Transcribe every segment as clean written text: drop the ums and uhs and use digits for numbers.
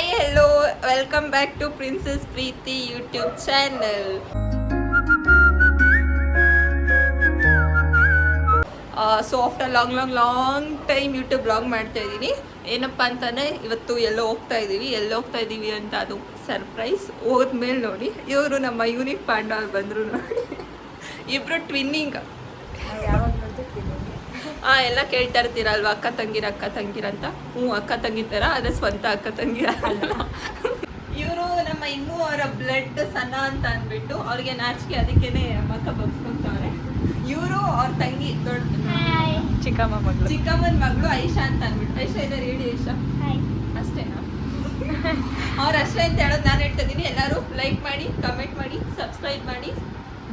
Hi hello welcome back to princess Preethi YouTube channel. So after long time YouTube blog ಮಾಡ್ತಾ ಇದ್ದೀನಿ. ಏನಪ್ಪ ಅಂತಾನೆ ಇವತ್ತು ಎಲ್ಲೋ ಹೋಗ್ತಾ ಇದ್ದೀವಿ ಅಂತ ಅದು ಸರ್ಪ್ರೈಸ್. ಹೋದ್ಮೇಲೆ ನೋಡಿ ಇವರು ನಮ್ಮ ಯೂನಿಕ್ ಪಾಂಡ ಬಂದರು ನೋಡಿ. ಇಬ್ರು ಟ್ವಿನ್ನಿಂಗ್. ಎಲ್ಲ ಕೇಳ್ತಾ ಇರ್ತೀರಲ್ವ ಅಕ್ಕ ತಂಗಿರ ಅಂತ. ಅಕ್ಕ ತಂಗಿ ಥರ, ಅದೇ ಸ್ವಂತ ಅಕ್ಕ ತಂಗಿರ ಅಲ್ಲ. ಇವರು ನಮ್ಮ ಇನ್ನೂ ಅವರ ಬ್ಲಡ್ ಸಣ್ಣ ಅಂತ ಅಂದ್ಬಿಟ್ಟು ಅವ್ರಿಗೆ ನಾಚಿಕೆ, ಅದಕ್ಕೇನೆ ಮಕ್ಕ ಬಗ್ಸ್ಕೊಂತವ್ರೆ. ಇವರು ಅವ್ರ ತಂಗಿ ದೊಡ್ಡ ಚಿಕ್ಕಮ್ಮನ ಮಗಳು ಐಶಾ ಅಂತ ಅಂದ್ಬಿಟ್ಟು. ಐಶಾ ಇದ್ದಾರೆ, ಹೇಳಿ ಐಶಾ. ಅಷ್ಟೇನಾ? ಅವ್ರು ಅಷ್ಟೇ ಅಂತ ಹೇಳೋದು ನಾನು ಹೇಳ್ತಾ ಇದ್ದೀನಿ. ಎಲ್ಲರೂ ಲೈಕ್ ಮಾಡಿ, ಕಮೆಂಟ್ ಮಾಡಿ, ಸಬ್ಸ್ಕ್ರೈಬ್ ಮಾಡಿ,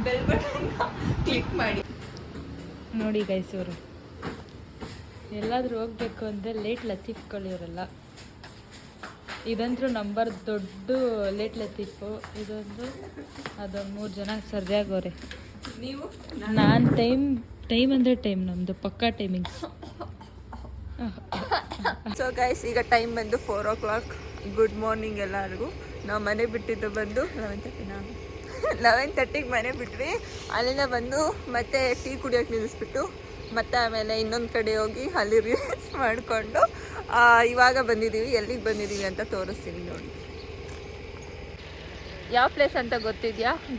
ಬೆಲ್ ಬಟನ್ ಕ್ಲಿಕ್ ಮಾಡಿ. ನೋಡಿ ಗೈಸ್, ಇವರು ಎಲ್ಲಾದ್ರೂ ಹೋಗ್ಬೇಕು ಅಂದರೆ ಲೇಟ್ ಲತೀಫ್ಗಳಿವರೆಲ್ಲ. ಇದಂತೂ ನಂಬರ್ ದೊಡ್ಡ ಲೇಟ್ ಲತೀಫು. ಇದೊಂದು ಅದೊಂದು 3 ಜನ ಸರಿಯಾಗೋರೆ. ನೀವು ನಾನು ಟೈಮ್ ಅಂದರೆ ಟೈಮ್ ನಮ್ಮದು ಪಕ್ಕಾ ಟೈಮಿಂಗ್ಸ್. ಸೊ ಗೈಸ್, ಈಗ ಟೈಮ್ ಬಂದು 4 o'clock. ಗುಡ್ ಮಾರ್ನಿಂಗ್ ಎಲ್ಲರಿಗೂ. ನಾವು ಮನೆ ಬಿಟ್ಟಿದ್ದು ಬಂದು 11:30ಗೆ ಮನೆ ಬಿಟ್ವಿ. ಅಲ್ಲಿಂದ ಬಂದು ಮತ್ತೆ ಟೀ ಕುಡಿಯೋಕೆ ನಿಲ್ಲಿಸ್ಬಿಟ್ಟು ಮತ್ತೆ ಆಮೇಲೆ ಇನ್ನೊಂದು ಕಡೆ ಹೋಗಿ ಅಲ್ಲಿ ರೀಲ್ಸ್ ಮಾಡಿಕೊಂಡು ಇವಾಗ ಬಂದಿದ್ದೀವಿ. ಎಲ್ಲಿಗೆ ಬಂದಿದ್ದೀವಿ ಅಂತ ತೋರಿಸ್ತೀನಿ ನೋಡಿ. ಯಾವ ಪ್ಲೇಸ್ ಅಂತ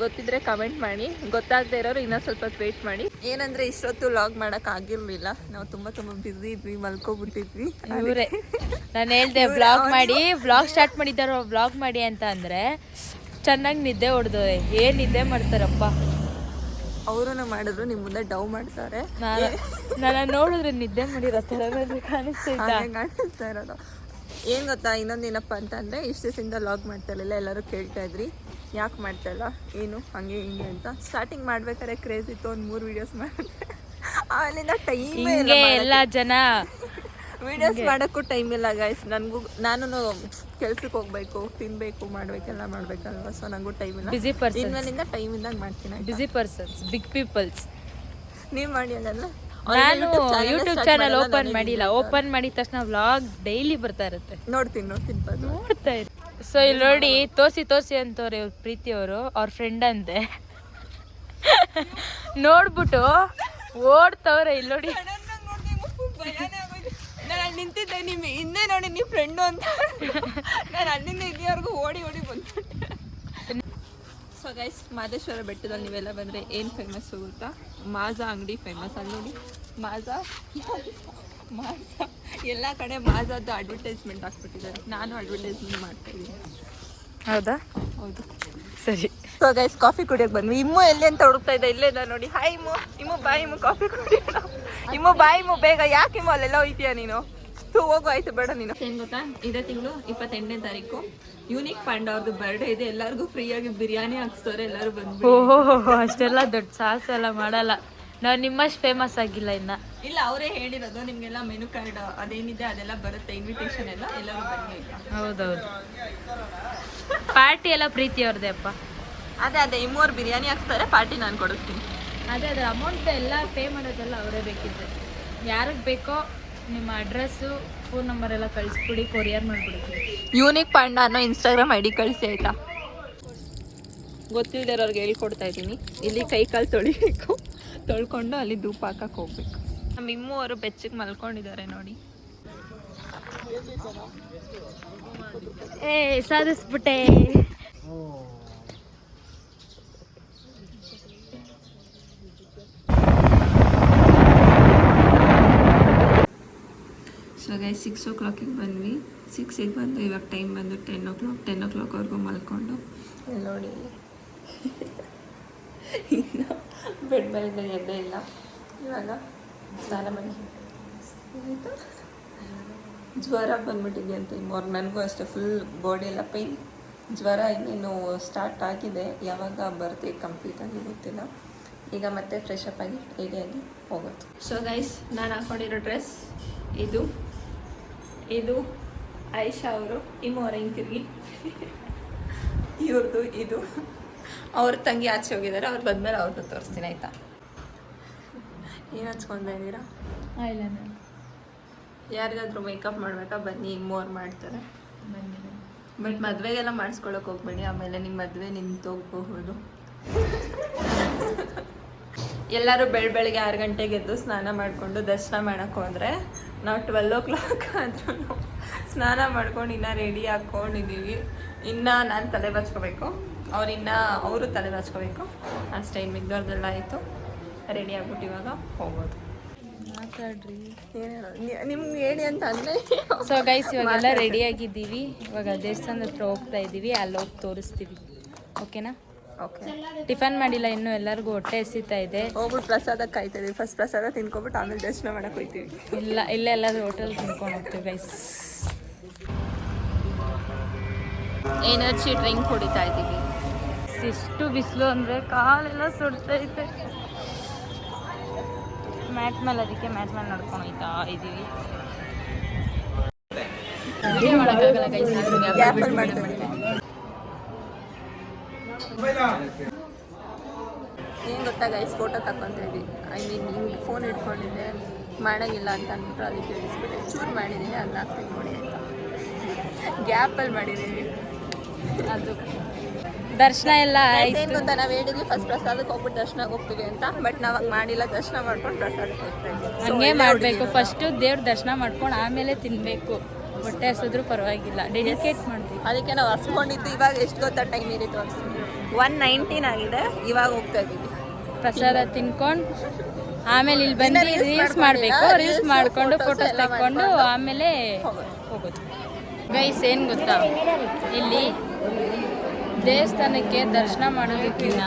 ಗೊತ್ತಿದ್ರೆ ಕಮೆಂಟ್ ಮಾಡಿ. ಗೊತ್ತಾಗದೇ ಇರೋರು ಇನ್ನೂ ಸ್ವಲ್ಪ ವೇಟ್ ಮಾಡಿ. ಏನಂದರೆ ಇಷ್ಟೊತ್ತು ವ್ಲಾಗ್ ಮಾಡೋಕ್ಕಾಗಿರಲಿಲ್ಲ. ನಾವು ತುಂಬ ಬ್ಯುಸಿ ಇದ್ವಿ, ಮಲ್ಕೊಬಿಟ್ಟಿದ್ವಿ. ಇವರೇ ನಾನು ಹೇಳ್ದೆ ವ್ಲಾಗ್ ಸ್ಟಾರ್ಟ್ ಮಾಡಿದ್ದಾರೋ ವ್ಲಾಗ್ ಮಾಡಿ ಅಂತ ಅಂದರೆ ಚೆನ್ನಾಗಿ ನಿದ್ದೆ ಹೊಡೆದೋದೆ. ಏನು ನಿದ್ದೆ ಮಾಡ್ತಾರಪ್ಪ. ಅವರು ಮಾಡಿದ್ರು, ನಿಮ್ಮ ಮುಂದೆ ಡವ್ ಮಾಡ್ತಾರೆ. ನಾನು ನೋಡಿದ್ರೆ ನಿದ್ದೆ ಮಾಡಿರೋ ಥರ ಕಾಣಿಸ್ತಾ ಇರೋದು. ಏನು ಗೊತ್ತಾ, ಇನ್ನೊಂದೇನಪ್ಪ ಅಂತಂದರೆ ಇಷ್ಟು ದಿವಸದಿಂದ ಲಾಗ್ ಮಾಡ್ತಾ ಇರಲಿಲ್ಲ. ಎಲ್ಲರೂ ಕೇಳ್ತಾ ಇದ್ರಿ ಯಾಕೆ ಮಾಡ್ತಾಯಿಲ್ಲ, ಏನು ಹಂಗೆ ಹಿಂಗೆ ಅಂತ. ಸ್ಟಾರ್ಟಿಂಗ್ ಮಾಡ್ಬೇಕಾದ್ರೆ ಕ್ರೇಜ್ ಇತ್ತು, ಒಂದು 3 ವೀಡಿಯೋಸ್ ಮಾಡಿದೆ. ಆಮೇಲಿಂದ ಟೈಮ್ ಎಲ್ಲ ಜನ ವೀಡಿಯೋಸ್ ಮಾಡೋಕ್ಕೂ ಟೈಮ್ ಇಲ್ಲ ಗೈಸ್. ನಾನು ಕೆಲ್ಸಕ್ಕೆ ಹೋಗ್ಬೇಕು, ತಿನ್ಬೇಕು, ಮಾಡ್ಬೇಕೆಲ್ಲ ಮಾಡ್ಬೇಕಲ್ವ. ಸೊ ನನಗೂ ಟೈಮ್ ಇಲ್ಲ. Busy person. ಇನ್ಮೇಲಿಂದ ಟೈಮ್ ಇದ್ದಾಗ ಮಾಡ್ತೀನಿ. Busy persons, big peoples. ನೀವು ಮಾಡಿ ಅದಲ್ಲ. ನಾನು ಯೂಟ್ಯೂಬ್ ಚಾನಲ್ ಓಪನ್ ಮಾಡಿಲ್ಲ. ಓಪನ್ ಮಾಡಿದ ತಕ್ಷಣ ವ್ಲಾಗ್ ಡೈಲಿ ಬರ್ತಾ ಇರುತ್ತೆ. ನೋಡ್ತೀನಿ ನೋಡ್ತಾ ಇರಿ. ಸೊ ಇಲ್ಲಿ ನೋಡಿ, ತೋಸಿ ಅಂತವ್ರೆ ಇವ್ರ ಪ್ರೀತಿಯವರು, ಅವ್ರ ಫ್ರೆಂಡ್ ಅಂತೆ. ನೋಡ್ಬಿಟ್ಟು ಓಡ್ತವ್ರೆ. ಇಲ್ಲಿ ನೋಡಿ, ನಾನು ನಿಂತಿದ್ದೆ ನಿಮ್ಮ ಹಿಂದೆ ನೋಡಿ, ನೀವು ಫ್ರೆಂಡು ಅಂತ. ನಾನು ಅಲ್ಲಿಂದ ಇಲ್ಲಿವರೆಗೂ ಓಡಿ ಬಂದ್ಬಿಟ್ಟೆ. ಸೊ ಗೈಸ್, ಮಾದೇಶ್ವರ ಬೆಟ್ಟದಲ್ಲಿ ನೀವೆಲ್ಲ ಬಂದರೆ ಏನು ಫೇಮಸ್ಸು ಗೊತ್ತಾ? ಮಾಜಾ ಅಂಗಡಿ ಫೇಮಸ್. ಅಲ್ಲಿ ನೋಡಿ, ಮಾಜಾ ಎಲ್ಲ ಕಡೆ ಮಾಜಾದ್ದು ಅಡ್ವರ್ಟೈಸ್ಮೆಂಟ್ ಹಾಕ್ಬಿಟ್ಟಿದ್ದಾರೆ. ನಾನು ಅಡ್ವರ್ಟೈಸ್ಮೆಂಟ್ ಮಾಡ್ತಾಯಿದ್ದೀನಿ. ಹೌದಾ? ಹೌದು. ಸರಿ. ಸೊ ಗೈಸ್, ಕಾಫಿ ಕುಡಿಯೋಕೆ ಬಂದ್ವಿ. ಇಮ್ಮು ಎಲ್ಲಿ ಅಂತ ಹುಡುಕ್ತಾ ಇದ್ದೆ. ಇಲ್ಲೇ ಇದ್ದ ನೋಡಿ. ಹಾಯ್ ಇಮ್ಮು ಬಾಯ್. ಕಾಫಿ ಕುಡಿಯೋಣ. ಇಮ್ಮು ಬಾಯ್ ಬೇಗ. ಯಾಕೆ ಇಮ್ಮು ಅಲ್ಲೆಲ್ಲ ಹೋಯ್ತೀಯ ನೀನು? ಹೋಗು, ಆಯ್ತು ಬೇಡ ನೀನು. ಏನು ಗೊತ್ತಾ, ಇದೇ ತಿಂಗಳು 28ನೇ ತಾರೀಕು ಯೂನಿಕ್ ಪಾಂಡ ಅವ್ರದ್ದು ಬರ್ಡೇ ಇದೆ. ಎಲ್ಲರಿಗೂ ಫ್ರೀಯಾಗಿ ಬಿರಿಯಾನಿ ಹಾಕ್ಸ್ತಾರೆ. ಎಲ್ಲರೂ ಬಂದು. ಓಹೋ, ಅಷ್ಟೆಲ್ಲ ದೊಡ್ಡ ಸಾಹಸ ಎಲ್ಲ ಮಾಡಲ್ಲ ನಾವು. ನಿಮ್ಮಷ್ಟು ಫೇಮಸ್ ಆಗಿಲ್ಲ ಇನ್ನ. ಇಲ್ಲ, ಅವರೇ ಹೇಳಿರೋದು ನಿಮ್ಗೆಲ್ಲ ಮೆನು ಕಾರ್ಡ್ ಅದೇನಿದೆ ಅದೆಲ್ಲ ಬರುತ್ತೆ, ಇನ್ವಿಟೇಷನ್ ಎಲ್ಲ. ಎಲ್ಲರೂ ಬನ್ನಿ. ಹೌದೌದು, ಪಾರ್ಟಿ ಎಲ್ಲ ಪ್ರೀತಿ ಅವ್ರದ್ದೇ ಅಪ್ಪ. ಅದೇ ಇಮ್ಮೋರು ಬಿರಿಯಾನಿ ಹಾಕ್ಸ್ತಾರೆ, ಪಾರ್ಟಿ ನಾನು ಕೊಡಿಸ್ತೀನಿ. ಅದ್ರ ಅಮೌಂಟ್ ಎಲ್ಲ ಪೇ ಮಾಡೋದೆಲ್ಲ ಅವರೇ ಬೇಕಿದ್ರೆ. ಯಾರಿಗೆ ಬೇಕೋ ನಿಮ್ಮ ಅಡ್ರೆಸ್ಸು, ಫೋನ್ ನಂಬರ್ ಎಲ್ಲ ಕಳಿಸ್ಬಿಡಿ, ಕೊರಿಯರ್ ಮಾಡಿಬಿಡ್ತೀವಿ. ಯೂನಿಕ್ ಪಾಂಡ ಅನ್ನೋ ಇನ್ಸ್ಟಾಗ್ರಾಮ್ ID ಕಳಿಸಿ ಆಯಿತಾ? ಗೊತ್ತಿಲ್ಲದಿರೋರ್ಗೆ ಹೇಳ್ಕೊಡ್ತಾ ಇದ್ದೀನಿ. ಇಲ್ಲಿ ಕೈ ಕಾಲು ತೊಳಿಬೇಕು, ತೊಳ್ಕೊಂಡು ಅಲ್ಲಿ ಧೂಪ ಹಾಕಕ್ಕೆ ಹೋಗ್ಬೇಕು. ನಮ್ಮ ಇಮ್ಮು ಅವರು ಬೆಚ್ಚಗೆ ಮಲ್ಕೊಂಡಿದ್ದಾರೆ ನೋಡಿ. ಸಾಧಿಸ್ಬಿಟ್ಟೆ. ಸೊ ಗೈಸ್, 6 o'clock ಬಂದ್ವಿ. 6ಗೆ ಬಂದು ಇವಾಗ ಟೈಮ್ ಬಂದು 10 o'clock. 10 o'clockವರೆಗೂ ಮಲ್ಕೊಂಡು ಇಲ್ಲಿ ನೋಡಿ, ಇನ್ನು ಬೆಡ್ ಮೇಲಿಂದ ಎಣ್ಣೆ ಇಲ್ಲ. ಇವಾಗ ಸ್ನಾನ ಮಾಡಿ ಆಯಿತು. ಜ್ವರ ಬಂದ್ಬಿಟ್ಟಿದೆ ಅಂತ ನನಗೂ ಅಷ್ಟೇ. ಫುಲ್ ಬಾಡಿ ಎಲ್ಲ ಪೈನ್, ಜ್ವರ ಇನ್ನೇನು ಸ್ಟಾರ್ಟ್ ಆಗಿದೆ. ಯಾವಾಗ ಬರುತ್ತೆ ಕಂಪ್ಲೀಟಾಗಿ ಗೊತ್ತಿಲ್ಲ. ಈಗ ಮತ್ತೆ ಫ್ರೆಶ್ ಅಪ್ ಆಗಿ ರೆಡಿಯಾಗಿ ಹೋಗುತ್ತೆ. ಸೊ ಗೈಸ್, ನಾನು ಹಾಕ್ಕೊಂಡಿರೋ ಡ್ರೆಸ್ ಇದು ಐಶಾ ಅವರು. ಇಮ್ಮು ಅವರ ಹಿಂತಿರುಗಿ. ಇವ್ರದ್ದು ಇದು. ಅವ್ರ ತಂಗಿ ಆಚೆ ಹೋಗಿದ್ದಾರೆ. ಅವ್ರು ಬಂದಮೇಲೆ ಅವ್ರದ್ದು ತೋರಿಸ್ತೀನಿ ಆಯಿತಾ? ಏನು ಹಚ್ಕೊಂತ ಇದ್ದೀರಾ? ಇಲ್ಲ, ನಾನು ಯಾರಿಗಾದ್ರೂ ಮೇಕಪ್ ಮಾಡಬೇಕಾ? ಬನ್ನಿ, ಇಮ್ಮೋರು ಮಾಡ್ತಾರೆ. ಬನ್ನಿ. ಬಟ್ ಮದುವೆಗೆಲ್ಲ ಮಾಡಿಸ್ಕೊಳಕ್ಕೆ ಹೋಗ್ಬೇಡಿ, ಆಮೇಲೆ ನಿಮ್ಮ ಮದುವೆ ನಿಂತೋಗಬಹುದು. ಎಲ್ಲರೂ ಬೆಳಗ್ಗೆ 6 ಗಂಟೆಗೆ ಎದ್ದು ಸ್ನಾನ ಮಾಡಿಕೊಂಡು ದರ್ಶನ ಮಾಡೋಕ್ಕೆ ಹೋದರೆ ನಾವು 12 ಆದ್ರೂ ಸ್ನಾನ ಮಾಡ್ಕೊಂಡು ಇನ್ನೂ ರೆಡಿ ಹಾಕ್ಕೊಂಡಿದ್ದೀವಿ. ಇನ್ನು ನಾನು ತಲೆ ಬಚ್ಕೋಬೇಕು, ಅವರು ತಲೆ ಬಚ್ಕೋಬೇಕು. ಅಷ್ಟೇ, ಇನ್ನು ಮಿಗ್ದವ್ರದ್ದೆಲ್ಲ ಆಯಿತು. ರೆಡಿ ಆಗ್ಬಿಟ್ಟು ಇವಾಗ ಹೋಗ್ಬೋದು. ಮಾತಾಡ್ರಿ, ನಿಮ್ಗೆ ಹೇಳಿ ಅಂತ ಅಂದರೆ ಸೊ ಗೈಸ್ ಇವಾಗೆಲ್ಲ ರೆಡಿ ಆಗಿದ್ದೀವಿ. ಇವಾಗ ದೇವಸ್ಥಾನದ ಹತ್ರ ಹೋಗ್ತಾ ಇದ್ದೀವಿ, ಅಲ್ಲಿ ಹೋಗಿ ತೋರಿಸ್ತೀವಿ. ಓಕೆನಾ? ಓಕೆ. ಟಿಫನ್ ಮಾಡಿಲ್ಲ ಇನ್ನೂ, ಎಲ್ಲರಿಗೂ ಹೊಟ್ಟೆ ಹಸಿತಾ ಇದೆ. ಹೋಗ್ಬಿಟ್ಟು ಪ್ರಸಾದ ಕಾಯ್ತೀವಿ. ಫಸ್ಟ್ ಪ್ರಸಾದ ತಿನ್ಕೊಬಿಟ್ಟು ಆಮೇಲೆ ದರ್ಶನ ಮಾಡಕ್ಕೆ ಹೋಗ್ತೀವಿ. ಇಲ್ಲೇ ಎಲ್ಲಾದ್ರೂ ಹೋಟೆಲ್ ತಿನ್ಕೊಂಡು ಹೋಗ್ತೀವಿ ಗೈಸ್. ಎನರ್ಜಿ ಡ್ರಿಂಕ್ ಕುಡಿತಾ ಇದ್ದೀವಿ. ಎಷ್ಟು ಬಿಸಿಲು ಅಂದರೆ ಕಾಲೆಲ್ಲ ಸುಡ್ತೈತೆ. ಮ್ಯಾಟ್ ಮೇಲೆ, ಅದಕ್ಕೆ ಮ್ಯಾಟ್ ಮೇಲೆ ನಡ್ಕೊಂಡು ಹೋಗ್ತಾ ಇದ್ದೀವಿ. ಮಾಡೋಕ್ಕಾಗಲ್ಲ ಗೈಸ್, ಏನು ಗೊತ್ತಾ ಗೈಸ್, ಫೋಟೋ ತಗೊತಾ ಇದ್ವಿ. ಹಿಂಗೆ ಫೋನ್ ಇಟ್ಕೊಂಡಿದ್ದೆ, ಮಾಡೋಂಗಿಲ್ಲ ಅಂತ ಅಂದ್ಬಿಟ್ಟು ಅದಕ್ಕೆ ಇಳಿಸ್ಬಿಟ್ಟು ಚೂರು ಮಾಡಿದ್ದೀನಿ. ಅದನ್ನ ಹಾಕ್ತೀನಿ ನೋಡಿ ಆಯಿತಾ. ಗ್ಯಾಪಲ್ಲಿ ಮಾಡಿದ್ದೀವಿ. ಅದು ದರ್ಶನ ಎಲ್ಲ ಏನು ಗೊತ್ತಾ, ನಾವು ಹೇಳಿದ್ವಿ ಫಸ್ಟ್ ಪ್ರಸಾದಕ್ಕೆ ಹೋಗ್ಬಿಟ್ಟು ದರ್ಶನಕ್ಕೆ ಹೋಗ್ತೀವಿ ಅಂತ. ಬಟ್ ನಾವು ಹಂಗೆ ಮಾಡಿಲ್ಲ, ದರ್ಶನ ಮಾಡ್ಕೊಂಡು ಪ್ರಸಾದಕ್ಕೆ ಹೋಗ್ತಾ ಇದ್ವಿ. ಹಂಗೆ ಮಾಡಬೇಕು. ಫಸ್ಟು ದೇವ್ರ ದರ್ಶನ ಮಾಡ್ಕೊಂಡು ಆಮೇಲೆ ತಿನ್ನಬೇಕು. ಹೊಟ್ಟೆ ಹಸಿದ್ರು ಪರವಾಗಿಲ್ಲ, ಡೆಡಿಕೇಟ್ ಮಾಡಬೇಕು. ಅದಕ್ಕೆ ನಾವು ಹಸ್ಕೊಂಡಿದ್ದು. ಇವಾಗ ಎಷ್ಟು ಗೊತ್ತಾ ಟೈಮ್ ಇರುತ್ತೆ, 1:19 ಆಗಿದೆ. ಇವಾಗ ಹೋಗ್ತಾ ಇದ್ದೀವಿ. ಪ್ರಸಾದ ತಿನ್ಕೊಂಡು ಆಮೇಲೆ ಇಲ್ಲಿ ಬಂದು ರೀಲ್ಸ್ ಮಾಡಬೇಕು. ರೀಲ್ಸ್ ಮಾಡಿಕೊಂಡು ಫೋಟೋಸ್ ತೆಕ್ಕೊಂಡು ಆಮೇಲೆ ಹೋಗೋದು. ಗೈಸ್ ಏನು ಗೊತ್ತಾ, ಇಲ್ಲಿ ದೇವಸ್ಥಾನಕ್ಕೆ ದರ್ಶನ ಮಾಡೋದಕ್ಕಿಂತ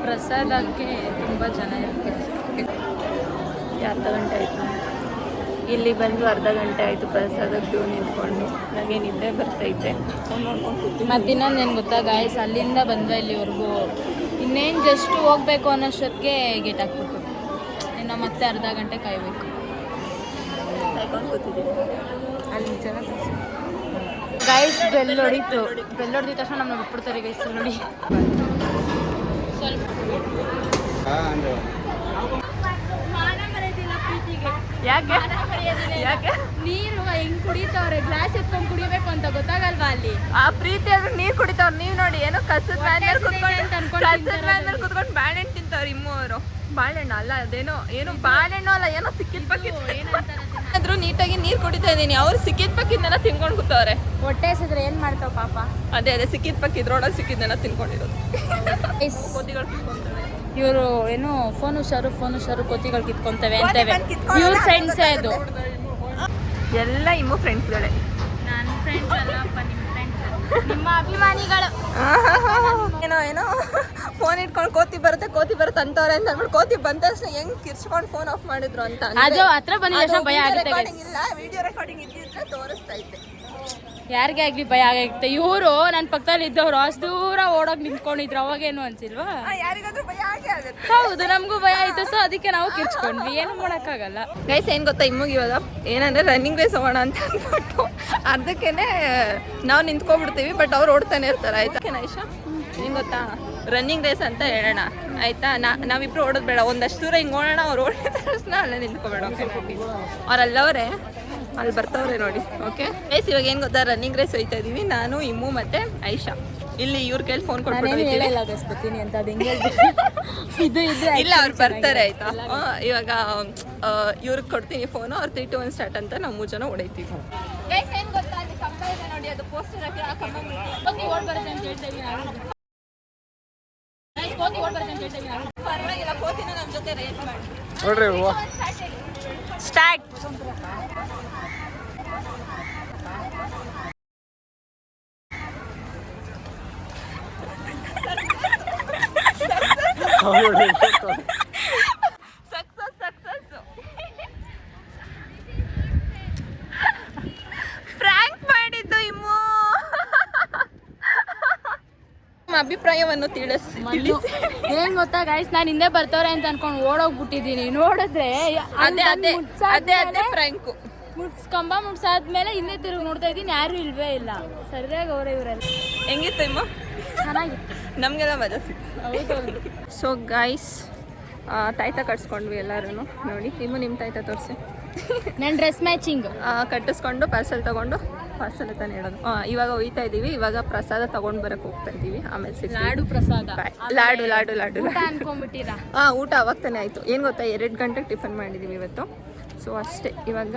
ಪ್ರಸಾದಕ್ಕೆ ತುಂಬ ಜನ ಇರ್ತಾರೆ. ಅರ್ಧ ಗಂಟೆ ಆಯಿತು, ಇಲ್ಲಿ ಬಂದು ಅರ್ಧ ಗಂಟೆ ಆಯಿತು ಪ್ರಸಾದ ಕ್ಯೂ ನಿಂತ್ಕೊಂಡು. ನನಗೆ ನಿದ್ದೆ ಬರ್ತೈತೆ, ಫೋನ್ ನೋಡ್ಕೊಂಡು ಕೂತು. ಮತ್ತು ಇನ್ನೊಂದು ಏನು ಗೊತ್ತಾ ಗಾಯ್ಸ್, ಅಲ್ಲಿಂದ ಬಂದರೆ ಇಲ್ಲಿವರೆಗೂ ಇನ್ನೇನು ಜಸ್ಟ್ ಹೋಗ್ಬೇಕು ಅನ್ನೋಷ್ಟೊತ್ತಿಗೆ ಗೇಟ್ ಹಾಕ್ಬಿಟ್ಟು ಇನ್ನು ಮತ್ತೆ ಅರ್ಧ ಗಂಟೆ ಕಾಯಬೇಕು. ಕಾಯ್ಕೊಂಡು ಕೂತಿದ್ದೀವಿ. ಅಲ್ಲಿ ಜನ ಗೈಸ್ ಬೆಲ್ ಹೊಡಿತು. ಬೆಲ್ ಹೊಡೆದ ತಕ್ಷಣ ನಮ್ಮನ್ನ ಬಿಟ್ಬಿಡ್ತಾರೆ ಗೈಸ್. ನೋಡಿ ಸ್ವಲ್ಪ ಯಾಕೆ ನೀರು ಹೆಂಗ್ ಕುಡಿತವ್ರೆ, ಗ್ಲಾಸ್ ಎತ್ಕೊಂಡು ಕುಡಿಬೇಕು ಅಂತ ಗೊತ್ತಾಗಲ್ವಾ ಅಲ್ಲಿ. ಆ ಪ್ರೀತಿ ಆದ್ರೆ ನೀರು ಕುಡಿತಾವ್ರು. ನೀವು ನೋಡಿ, ಏನೋ ಕಸದ ಮೇಲೆ ಕುತ್ಕೊಂಡು ಬಾಳೆಹಣ್ಣು ತಿಂತಾವ್ರು ಇಮ್ಮವರು. ಬಾಳೆಹಣ್ಣು ಅಲ್ಲ, ಅದೇನೋ ಬಾಳೆಹಣ್ಣು ಅಲ್ಲ, ಏನೋ ಸಿಕ್ಕಿದ್ ಪಕ್ಕಿದ್ರು ನೀಟಾಗಿ ನೀರು ಕುಡಿತಾ ಇದ್ದೀನಿ. ಅವ್ರು ಸಿಕ್ಕಿದ್ ಪಕ್ಕಿದ್ನೆಲ್ಲ ತಿನ್ಕೊಂಡು ಕೂತವ್ರೆ. ಹೊಟ್ಟೆ ಹಸಿದ್ರೆ ಏನ್ ಮಾಡ್ತಾವ ಪಾಪ. ಅದೇ ಸಿಕ್ಕಿದ್ ಪಕ್ಕಿದ್ರೊಳಗೆ ಸಿಕ್ಕಿದ್ನೆಲ್ಲ ತಿನ್ಕೊಂಡಿರೋದು. ಕೋತಿಗಳು ಕಿತ್ಕೊಂತವೆ. ಇವರು ಏನು ಫೋನ್ ಹುಷಾರು ಕೋತಿಗಳು ಕಿತ್ಕೊಂತವೆ ಅಂತವೆ. ಇವ್ರ ಫ್ರೆಂಡ್ಸ್ ಅದು ಎಲ್ಲ ಇಮ್ಮು ಫ್ರೆಂಡ್ಸ್ಗಳೇ. ನನ್ನ ಫ್ರೆಂಡ್ಸ್ ಅಲ್ಲಪ್ಪ, ನಿಮ್ಮ ಫ್ರೆಂಡ್ಸ್, ನಿಮ್ಮ ಅಭಿಮಾನಿಗಳು. ಏನೋ ಫೋನ್ ಇಟ್ಕೊಂಡು ಕೋತಿ ಬರುತ್ತೆ ಅಂತವ್ರೆ ಅಂತ ಅಂದ್ಬಿಟ್ಟು ಕೋತಿ ಬಂದ ತಕ್ಷಣ ಹೆಂಗ್ ಕಿರ್ಚ್ಕೊಂಡು ಫೋನ್ ಆಫ್ ಮಾಡಿದ್ರು ಅಂತ. ಅದು ಹತ್ರ ಬಂದಿದ ಭಯ ಆಗುತ್ತೆ. ವಿಡಿಯೋ ರೆಕಾರ್ಡಿಂಗ್ ಇದ್ದಿದ್ರೆ ತೋರಿಸ್ತಾ ಇದ್ದೆ. ಯಾರಿಗೆ ಆಗ್ಲಿ ಭಯ ಆಗುತ್ತೆ. ಇವರು ನನ್ನ ಪಕ್ಕದಲ್ಲಿ ಇದ್ದವ್ರು ಅಷ್ಟು ದೂರ ಓಡೋಗಿ ನಿಂತ್ಕೊಂಡಿದ್ರು. ಅವಾಗೇನು ಅನ್ಸಿಲ್ವಾ? ಯಾರಿಗಾದ್ರೂ ಭಯ ಆಗೇ ಆಗುತ್ತೆ. ಹೌದು, ನಮಗೂ ಭಯ ಆಯ್ತು. ಸೊ ಅದಕ್ಕೆ ನಾವು ಕಿರ್ಚ್ಕೊಂಡ್ವಿ, ಏನು ಮಾಡೋಕ್ಕಾಗಲ್ಲ. ಗೈಸ್ ಏನು ಗೊತ್ತಾ, ಇಮ್ಮಗೆ ಇವಾಗ ಏನಂದ್ರೆ ರನ್ನಿಂಗ್ ರೇಸ್ ಹೋಗೋಣ ಅಂತ ಅಂದ್ಬಿಟ್ಟು ಅರ್ಧಕ್ಕೇನೆ ನಾವು ನಿಂತ್ಕೊಂಡ್ಬಿಡ್ತೀವಿ. ಬಟ್ ಅವ್ರು ಓಡ್ತಾನೆ ಇರ್ತಾರೆ. ಆಯ್ತಾ ನೈಷಾ, ಏನು ಗೊತ್ತಾ, ರನ್ನಿಂಗ್ ರೇಸ್ ಅಂತ ಹೇಳೋಣ ಆಯ್ತಾ. ನಾವಿಬ್ರು ಓಡೋದು ಬೇಡ, ಒಂದಷ್ಟು ದೂರ ಹಿಂಗೆ ಓಡೋಣ. ಅವ್ರು ಓಡಿದ ತಕ್ಷಣ ಅಲ್ಲೇ ನಿಂತ್ಕೊಬೇಡ. ಅವರಲ್ಲವರೇ ಅಲ್ಲಿ ಬರ್ತವ್ರೆ ನೋಡಿ. ಓಕೆ ಗೈಸ್, ಇವಾಗ ಏನು ಗೊತ್ತಾ, ರನ್ನಿಂಗ್ ರೇಸ್ ಹೋಯ್ತಾ ಇದೀವಿ. ನಾನು, ಇಮ್ಮು ಮತ್ತೆ ಐಶಾ. ಇಲ್ಲಿ ಇವ್ರ ಕೈಲಿ ಫೋನ್ ಕೊಟ್ಬಿಟ್ಟು ಅಂತ ಇಲ್ಲ, ಅವ್ರು ಬರ್ತಾರೆ ಆಯ್ತಾ. ಇವಾಗ ಇವ್ರಿಗೆ ಕೊಡ್ತೀನಿ ಫೋನು. ಅವ್ರು 3, 2, 1 ಸ್ಟಾರ್ಟ್ ಅಂತ ನಾವು 3 ಜನ ಹೊಡೈತೀವಿ. ನೋಡಿ, ಅದು ಪೋಸ್ಟರ್ ಪರವಾಗಿಲ್ಲ, ಕೋತಿನ ನಮ್ಮ ಜೊತೆ ರೇಸ್ ಮಾಡಿ ಸ್ಟಾರ್ಟ್. ಸಕ್ಸಸ್ ಫ್ರ್ಯಾಂಕ್ ಮಾಡಿದ್ದು ಇಮ್ಮು. ಅಭಿಪ್ರಾಯವನ್ನು ತಿಳಿಸಿ. ಏನ್ ಗೊತ್ತಾ ಗೈಸ್, ನಾನು ಹಿಂದೆ ಬರ್ತವ್ರೆ ಅಂತ ಅನ್ಕೊಂಡು ಓಡೋಗ್ಬಿಟ್ಟಿದೀನಿ. ನೋಡಿದ್ರೆ ಅದೇ ಫ್ರ್ಯಾಂಕು. ಕಂಬ ಮುಟ್ಸಾದ್ಮೇಲೆ ಹಿಂದೆ ತಿರುಗಿ ನೋಡ್ತಾ ಇದ್ದೀನಿ, ಯಾರು ಇಲ್ವೇ ಇಲ್ಲ. ಸರಿಯಾಗಿ ಅವರೇ ಇವರೆಲ್ಲ. ಹೆಂಗಿತ್ತು ಇಮ್ಮ? ಚೆನ್ನಾಗಿತ್ತು, ನಮಗೆಲ್ಲ ಮಜಾ ಸಿಕ್ತು. ಸೊ ಗೈಸ್, ತಾಯ್ತ ಕಟ್ಸ್ಕೊಂಡ್ವಿ ಎಲ್ಲರೂ. ನೋಡಿ, ಇಮ್ಮು ನಿಮ್ಮ ತಾಯ್ತ ತೋರಿಸಿ. ನನ್ನ ಡ್ರೆಸ್ ಮ್ಯಾಚಿಂಗ್ ಕಟ್ಟಿಸ್ಕೊಂಡು ಪಾರ್ಸೆಲ್ ತೊಗೊಂಡು ಪಾರ್ಸಲ್ ತಾನೇ ಹೇಳೋದು. ಇವಾಗ ಒಯ್ತಾ ಇದ್ದೀವಿ. ಇವಾಗ ಪ್ರಸಾದ ತೊಗೊಂಡು ಬರೋಕ್ಕೆ ಹೋಗ್ತಾ ಇದ್ದೀವಿ. ಆಮೇಲೆ ಸಿಗ್ತೀವಿ. ಲಾಡು ಪ್ರಸಾದ. ಲಾಡು ಲಾಡು ಲಾಡು ಊಟ ಅನ್ಕೊಂಡ್ಬಿಟ್ಟಿರಾ? ಊಟ ಅವಾಗ ತಾನೇ ಆಯಿತು. ಏನು ಗೊತ್ತಾ, 2 ಗಂಟೆಗೆ ಟಿಫನ್ ಮಾಡಿದ್ದೀವಿ ಇವತ್ತು. ಸೊ ಅಷ್ಟೇ. ಇವಾಗ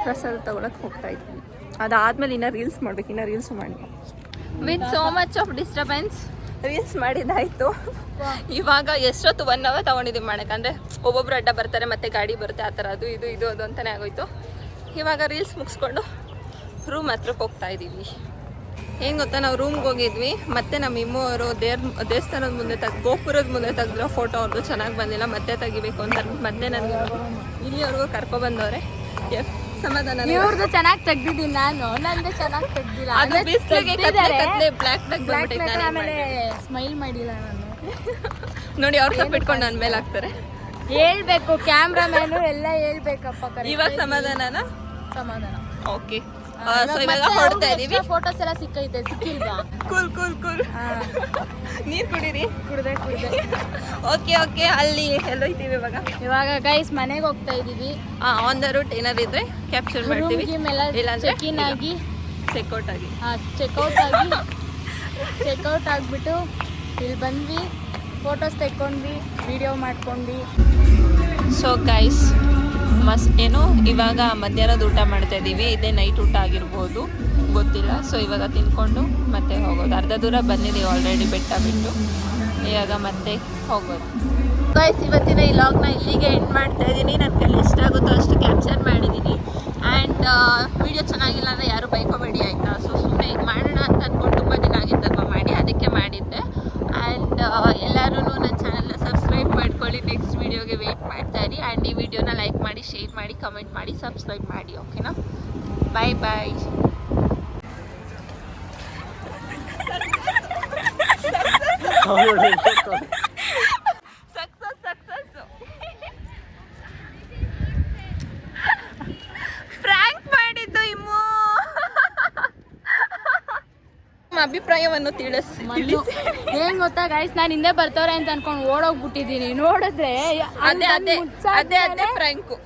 ಪ್ರಸಾದ ತೊಗೊಳಕ್ಕೆ ಹೋಗ್ತಾ ಇದ್ದೀವಿ. ಅದಾದಮೇಲೆ ಇನ್ನೂ ರೀಲ್ಸ್ ಮಾಡಬೇಕು. ಇನ್ನೂ ರೀಲ್ಸು ಮಾಡಿ with so much of disturbance reels ಮಾಡಿದ್ದಾಯಿತು. ಇವಾಗ ಎಷ್ಟೊತ್ತು 1 ಅವರ್ ತೊಗೊಂಡಿದ್ದೀವಿ ಮಾಡೋಕ್ಕೆ. ಅಂದರೆ ಒಬ್ಬೊಬ್ರು ಅಡ್ಡ ಬರ್ತಾರೆ, ಮತ್ತು ಗಾಡಿ ಬರುತ್ತೆ, ಆ ಥರ ಅದು ಇದು ಅದು ಅಂತಲೇ ಆಗೋಯ್ತು. ಇವಾಗ ರೀಲ್ಸ್ ಮುಗಿಸ್ಕೊಂಡು ರೂಮ್ ಹತ್ರಕ್ಕೆ ಹೋಗ್ತಾ ಇದ್ದೀವಿ. ಏನು ಗೊತ್ತಾ, ನಾವು ರೂಮ್ಗೆ ಹೋಗಿದ್ವಿ. ಮತ್ತು ನಮ್ಮ ಇಮ್ಮವರು ದೇವಸ್ಥಾನದ ಮುಂದೆ ಗೋಪುರದ ಮುಂದೆ ತೆಗೆದಿರೋ ಫೋಟೋ ಅವ್ರದ್ದು ಚೆನ್ನಾಗಿ ಬಂದಿಲ್ಲ, ಮತ್ತೆ ತೆಗಿಬೇಕು ಅಂತ ಮತ್ತೆ ನನಗೆ ಇಲ್ಲಿವರೆಗೂ ಕರ್ಕೊಬಂದವ್ರೆ. ಸಮಾಧಾನ. ಇವ್ರದ್ದು ಚೆನ್ನಾಗಿ ತೆಗ್ದಿದ್ದೀನಿ ನಾನು, ನಂದು ಚೆನ್ನಾಗಿ ತೆಗ್ದಿಲ್ಲ. ಅದು ಬಿಸಿಲಿಗೆ ಕತ್ಲೆ ಬ್ಲ್ಯಾಕ್ ಬ್ಲ್ಯಾಕ್ ಆಮೇಲೆ ಸ್ಮೈಲ್ ಮಾಡಿಲ್ಲ ನಾನು. ನೋಡಿ, ಅವ್ರು ತಪ್ಪಿಟ್ಕೊಂಡು ನನ್ನ ಮೇಲೆ ಹಾಕ್ತಾರೆ. ಹೇಳ್ಬೇಕು, ಕ್ಯಾಮ್ರಾಮ್ಯಾನು ಎಲ್ಲ ಹೇಳ್ಬೇಕಪ್ಪ. ಇವಾಗ ಸಮಾಧಾನನಾ? ಸಮಾಧಾನ. ಓಕೆ. ಸೊ ಇವಾಗ ಹೊರಡ್ತಾ ಇದೀವಿ. ಫೋಟೋಸ್ ಎಲ್ಲ ಸಿಕ್ಕಿಲ್ವಾ? Cool cool cool. ನೀರು ಕುಡೀರಿ. ಕುಡ್ದೆ. Okay okay. ಅಲ್ಲಿ ಎಲ್ಲೋಯ್ತೀವಿ ಇವಾಗ ಗೈಸ್ ಮನೆಗೆ ಹೋಗ್ತಾ ಇದೀವಿ. ಆನ್ ದ ರೂಟ್ ಏನಾದ್ರು ಇದ್ರೆ ಕ್ಯಾಪ್ಚರ್ ಮಾಡ್ತೀವಿ. ಇಲ್ಲಾಂದ್ರೆ ಚೆಕ್ ಆಗಿ ಚೆಕ್ಔಟ್ ಆಗಿ ಚೆಕ್ಔಟ್ ಆಗಿಬಿಟ್ಟು ಇಲ್ಲಿ ಬಂದ್ವಿ, ಫೋಟೋಸ್ ತೆಕ್ಕೊಂಡ್ವಿ, ವಿಡಿಯೋ ಮಾಡ್ಕೊಂಡ್ವಿ. ಸೊ ಗೈಸ್ ಇವಾಗ ಮಧ್ಯಾಹ್ನದ ಊಟ ಮಾಡ್ತಾ ಇದ್ದೀವಿ. ಇದೇ ನೈಟ್ ಊಟ ಆಗಿರ್ಬೋದು, ಗೊತ್ತಿಲ್ಲ. ಸೊ ಇವಾಗ ತಿನ್ಕೊಂಡು ಮತ್ತೆ ಹೋಗೋದು. ಅರ್ಧ ದೂರ ಬಂದಿದ್ದೀವಿ ಆಲ್ರೆಡಿ ಬೆಟ್ಟ ಬಿಟ್ಟು. ಇವಾಗ ಮತ್ತೆ ಹೋಗೋದು. ಗೈಸ್ ಇವತ್ತಿನ ಈ ಲಾಗ್ನ ಇಲ್ಲಿಗೆ ಎಂಡ್ ಮಾಡ್ತಾ ಇದ್ದೀನಿ. ನನ್ನ ಕೈಲಿ ಎಷ್ಟಾಗುತ್ತೋ ಅಷ್ಟು ಕ್ಯಾಪ್ಚರ್ ಮಾಡಿದ್ದೀನಿ. ಆ್ಯಂಡ್ ವಿಡಿಯೋ ಚೆನ್ನಾಗಿಲ್ಲ ಅಂದರೆ ಯಾರು ಬೈಕೋಬೇಡಿ ಆಯಿತಾ. ಸೊ ಸುಮ್ಮನೆ ಈಗ ಮಾಡೋಣ ಅಂತ ಅಂದ್ಕೊಂಡು ತುಂಬ ದಿನ ಆಗಿತ್ತಲ್ವ ಮಾಡಿ, ಅದಕ್ಕೆ ಮಾಡಿದ್ದೆ. ಆ್ಯಂಡ್ ಎಲ್ಲರೂ ನನ್ನ ಚಾನಲ್ನ ಸಬ್ಸ್ಕ್ರೈಬ್ ಮಾಡ್ಕೊಳ್ಳಿ. ನೆಕ್ಸ್ಟ್ ವೀಡಿಯೋಗೆ ವೆಯ್ಟ್ ಮಾಡ್ತಾ ಇರಿ. ಆ್ಯಂಡ್ ಈ ವಿಡಿಯೋನ ಲೈಕ್ ಮಾಡಿ, ಶೇರ್ ಮಾಡಿ, ಕಮೆಂಟ್ ಮಾಡಿ, ಸಬ್ಸ್ಕ್ರೈಬ್ ಮಾಡಿ. ಓಕೆನಾ? ಬಾಯ್ ಬಾಯ್. ಫ್ರ್ಯಾಂಕ್ ಮಾಡಿದ್ದು ಇಮ್ಮು. ಅಭಿಪ್ರಾಯವನ್ನು ತಿಳಿಸಿ. ಏನ್ ಗೊತ್ತಾ ಗೈಸ್, ನಾನು ಹಿಂದೆ ಬರ್ತವ್ರೆ ಅಂತ ಅನ್ಕೊಂಡು ಓಡೋಗ್ಬಿಟ್ಟಿದ್ದೀನಿ. ನೋಡಿದ್ರೆ ಅದೇ ಫ್ರ್ಯಾಂಕು.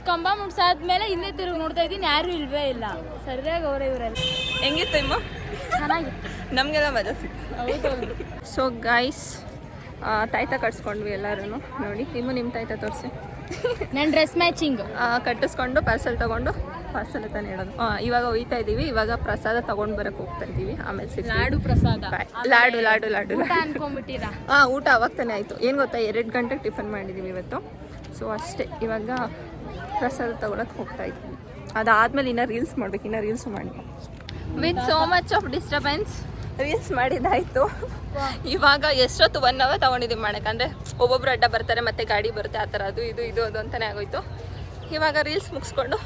ಕಂಬ ಮುಟ್ಸಾದ್ಮೇಲೆ ಹಿಂದೆ ತಿರುಗಿ ನೋಡ್ತಾ ಇದ್ದೀನಿ, ಯಾರು ಇಲ್ವೇ ಇಲ್ಲ. ಸರಿಯಾಗಿ ಅವರೇ ಇವರೆಲ್ಲ. ಹೆಂಗಿತ್ತು ಇಮ್ಮ? ಚೆನ್ನಾಗಿತ್ತು. ನಮಗೆಲ್ಲ ಮಜಾ ಸಿಕ್ತು. ಹೌದೌದು. ಸೊ ಗೈಸ್ ತಾಯ್ತ ಕಟ್ಸ್ಕೊಂಡ್ವಿ ಎಲ್ಲರೂ. ನೋಡಿ, ಇಮ್ಮು ನಿಮ್ಮ ತಾಯ್ತ ತೋರಿಸಿ. ನನ್ನ ಡ್ರೆಸ್ ಮ್ಯಾಚಿಂಗ್ ಕಟ್ಟಿಸ್ಕೊಂಡು ಪಾರ್ಸಲ್ ತಾನೇ ಹೇಳೋದು. ಇವಾಗ ಒಯ್ತಾ ಇದ್ದೀವಿ. ಇವಾಗ ಪ್ರಸಾದ ತೊಗೊಂಡು ಬರೋಕ್ಕೆ ಹೋಗ್ತಾ ಇದ್ದೀವಿ. ಆಮೇಲೆ ಸಿಗ್ತೀವಿ. ಲಾಡು ಪ್ರಸಾದ. ಲಾಡು ಲಾಡು ಲಾಡು. ಊಟ ಅನ್ಕೊಂಡ್ಬಿಟ್ಟಿರಾ? ಊಟ ಅವಾಗ ತಾನೇ ಆಯಿತು. ಏನು ಗೊತ್ತಾ, 2 ಗಂಟೆಗೆ ಟಿಫನ್ ಮಾಡಿದ್ದೀವಿ ಇವತ್ತು. ಸೊ ಅಷ್ಟೇ. ಇವಾಗ ಪ್ರಸಾದ ತೊಗೊಳಕ್ಕೆ ಹೋಗ್ತಾ ಇದ್ದೀವಿ. ಅದಾದಮೇಲೆ ಇನ್ನೂ ರೀಲ್ಸ್ ಮಾಡಬೇಕು. ಇನ್ನೂ ರೀಲ್ಸು ಮಾಡಿ with so much of disturbance reels ಮಾಡಿದ್ದಾಯಿತು. ಇವಾಗ ಎಷ್ಟೊತ್ತು 1 ಅವರ್ ತೊಗೊಂಡಿದ್ದೀವಿ ಮಾಡೋಕ್ಕೆ. ಅಂದರೆ ಒಬ್ಬೊಬ್ರು ಅಡ್ಡ ಬರ್ತಾರೆ, ಮತ್ತು ಗಾಡಿ ಬರುತ್ತೆ, ಆ ಥರ ಅದು ಇದು ಅದು ಅಂತಲೇ ಆಗೋಯ್ತು. ಇವಾಗ ರೀಲ್ಸ್ ಮುಗಿಸ್ಕೊಂಡು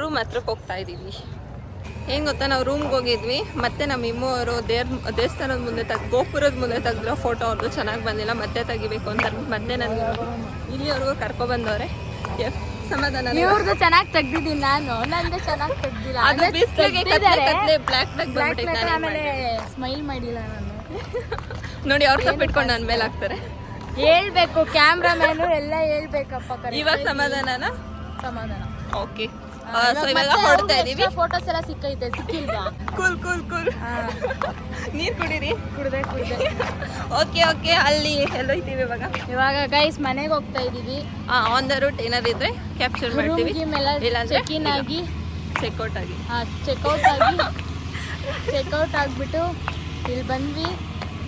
ರೂಮ್ ಹತ್ರಕ್ಕೆ ಹೋಗ್ತಾ ಇದ್ದೀವಿ. ಏನು ಗೊತ್ತಾ, ನಾವು ರೂಮ್ಗೆ ಹೋಗಿದ್ವಿ. ಮತ್ತು ನಮ್ಮ ಇಮ್ಮವರು ದೇವಸ್ಥಾನದ ಮುಂದೆ ಗೋಪುರದ ಮುಂದೆ ತೆಗೆದಿರೋ ಫೋಟೋ ಅವ್ರದ್ದು ಚೆನ್ನಾಗಿ ಬಂದಿಲ್ಲ, ಮತ್ತೆ ತೆಗಿಬೇಕು ಅಂತ ಮತ್ತೆ ನನಗೆ ಇಲ್ಲಿವರೆಗೂ ಕರ್ಕೊಬಂದವ್ರೆ. ಸಮಾಧಾನ. ಇವ್ರದ್ದು ಚೆನ್ನಾಗಿ ತೆಗ್ದಿದ್ದೀನಿ ನಾನು, ನಂದು ಚೆನ್ನಾಗಿ ತೆಗ್ದಿಲ್ಲ. ಅದು ಬಿಸಿಲಿಗೆ ಕತ್ಲೆ ಬ್ಲ್ಯಾಕ್ ಆಮೇಲೆ ಸ್ಮೈಲ್ ಮಾಡಿಲ್ಲ ನಾನು. ನೋಡಿ, ಅವ್ರು ತಪ್ಪಿಟ್ಕೊಂಡು ನನ್ನ ಮೇಲೆ ಹಾಕ್ತಾರೆ. ಹೇಳ್ಬೇಕು, ಕ್ಯಾಮ್ರಾಮ್ಯಾನು ಎಲ್ಲ ಹೇಳ್ಬೇಕಪ್ಪ. ಇವಾಗ ಸಮಾಧಾನನಾ? ಸಮಾಧಾನ. ಓಕೆ. ಸೊ ಇವಾಗ ಹೊರಡ್ತಾ ಇದೀವಿ. ಫೋಟೋಸ್ ಎಲ್ಲ ಸಿಕ್ಕಿಲ್ವಾ? Cool cool cool. ನೀರು ಕುಡೀರಿ. ಕುಡ್ದೆ. Okay okay. ಅಲ್ಲಿ ಎಲ್ಲೋಯ್ತೀವಿ ಇವಾಗ ಗೈಸ್ ಮನೆಗೆ ಹೋಗ್ತಾ ಇದೀವಿ. ಆನ್ ದ ರೂಟ್ ಏನಾದ್ರು ಇದ್ರೆ ಕ್ಯಾಪ್ಚರ್ ಮಾಡ್ತೀವಿ. ಇಲ್ಲಾಂದ್ರೆ ಚೆಕ್ಔಟ್ ಆಗಿಬಿಟ್ಟು ಇಲ್ಲಿ ಬಂದ್ವಿ,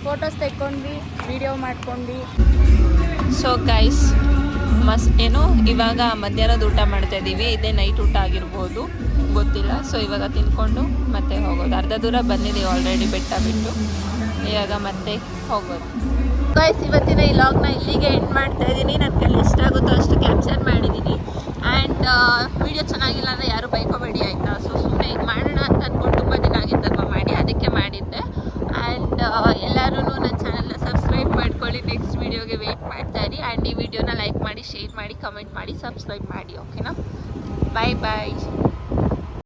ಫೋಟೋಸ್ ತೆಕ್ಕೊಂಡ್ವಿ, ವಿಡಿಯೋ ಮಾಡ್ಕೊಂಡ್ವಿ. ಸೊ ಗೈಸ್ ಇವಾಗ ಮಧ್ಯಾಹ್ನದ ಊಟ ಮಾಡ್ತಾ ಇದ್ದೀವಿ. ಇದೇ ನೈಟ್ ಊಟ ಆಗಿರ್ಬೋದು, ಗೊತ್ತಿಲ್ಲ. ಸೊ ಇವಾಗ ತಿನ್ಕೊಂಡು ಮತ್ತೆ ಹೋಗೋದು. ಅರ್ಧ ದೂರ ಬಂದಿದ್ದೀವಿ ಆಲ್ರೆಡಿ ಬೆಟ್ಟ ಬಿಟ್ಟು. ಇವಾಗ ಮತ್ತೆ ಹೋಗೋದು. ಗೈಸ್ ಇವತ್ತಿನ ಈ ಲಾಗ್ನ ಇಲ್ಲಿಗೆ ಎಂಡ್ ಮಾಡ್ತಾ ಇದ್ದೀನಿ. ನನ್ನ ಕೈಲಿ ಎಷ್ಟಾಗುತ್ತೋ ಅಷ್ಟು ಕ್ಯಾಪ್ಚರ್ ಮಾಡಿದ್ದೀನಿ. ಆ್ಯಂಡ್ ವಿಡಿಯೋ ಚೆನ್ನಾಗಿಲ್ಲ ಅಂದರೆ ಯಾರು ಬೈಕೋಬೇಡಿ ಆಯಿತಾ. ಸೊ ಸುಮ್ಮನೆ ಈಗ ಮಾಡೋಣ ಅಂತ ಅಂದ್ಕೊಂಡು ತುಂಬ ದಿನ ಆಗಿತ್ತಲ್ವ ಮಾಡಿ, ಅದಕ್ಕೆ ಮಾಡಿದ್ದೆ. ಆ್ಯಂಡ್ ಎಲ್ಲರೂ ನನ್ನ ಚಾನಲ್ನ ಸಬ್ಸ್ಕ್ರೈಬ್ ಮಾಡ್ಕೊಳ್ಳಿ. ನೆಕ್ಸ್ಟ್ ವೀಡಿಯೋಗೆ ವೆಯ್ಟ್ ಮಾಡ್ತಾ ಇರಿ. ಆ್ಯಂಡ್ ಈ ವಿಡಿಯೋನ ಲೈಕ್ ಮಾಡಿ, ಶೇರ್ ಮಾಡಿ, ಕಮೆಂಟ್ ಮಾಡಿ, ಸಬ್ಸ್ಕ್ರೈಬ್ ಮಾಡಿ. ಓಕೆನಾ? ಬಾಯ್ ಬಾಯ್.